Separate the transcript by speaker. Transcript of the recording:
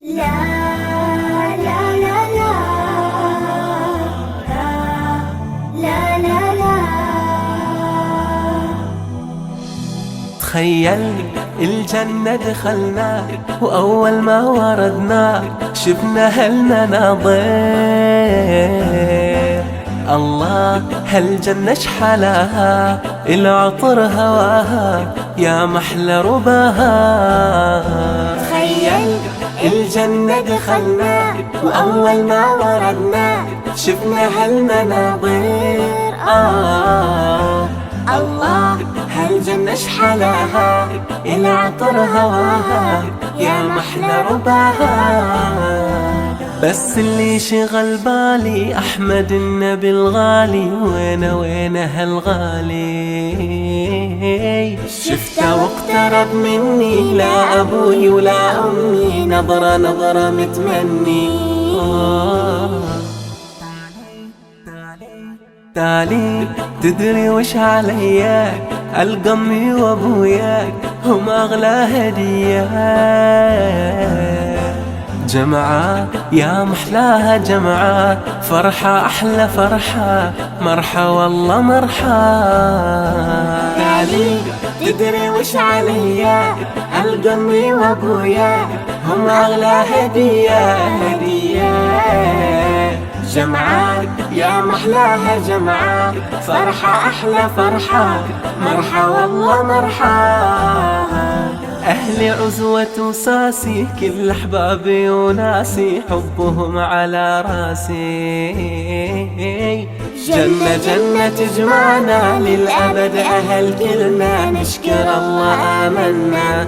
Speaker 1: لا لا لا لا لا لا لا.
Speaker 2: تخيل الجنة دخلنا وأول ما وردنا شفنا هالمناظر. الله هالجنة شحلاها، العطر هواها يا محلى رباها.
Speaker 1: تخيل الجنة دخلنا وأول ما وردنا
Speaker 2: شفنا هالمناظر.
Speaker 1: الله
Speaker 2: هالجنة شحلاها، العطر هواها يا محلى رباها. بس اللي شغل بالي أحمد النبي الغالي، وين هالغالي؟ شفته واقترب مني، لا أبوي ولا أمي، نظرة متمني. تعالي تدري وش علياك، القمي وابوياك هم اغلى هدية. جمعة يا محلاها جمعة، فرحة احلى فرحة، مرحة والله مرحة.
Speaker 1: تعالي
Speaker 2: تدري وش عليا، القمي وابوياك هم اغلى هدية. جمعة يا محلاها جمعة، فرحة أحلى فرحة، مرحة والله مرحة. أهلي عزوة وساسي، كل أحبابي وناسي، حبهم على راسي. جنة تجمعنا للأبد، أهل كلنا نشكر الله آمنا.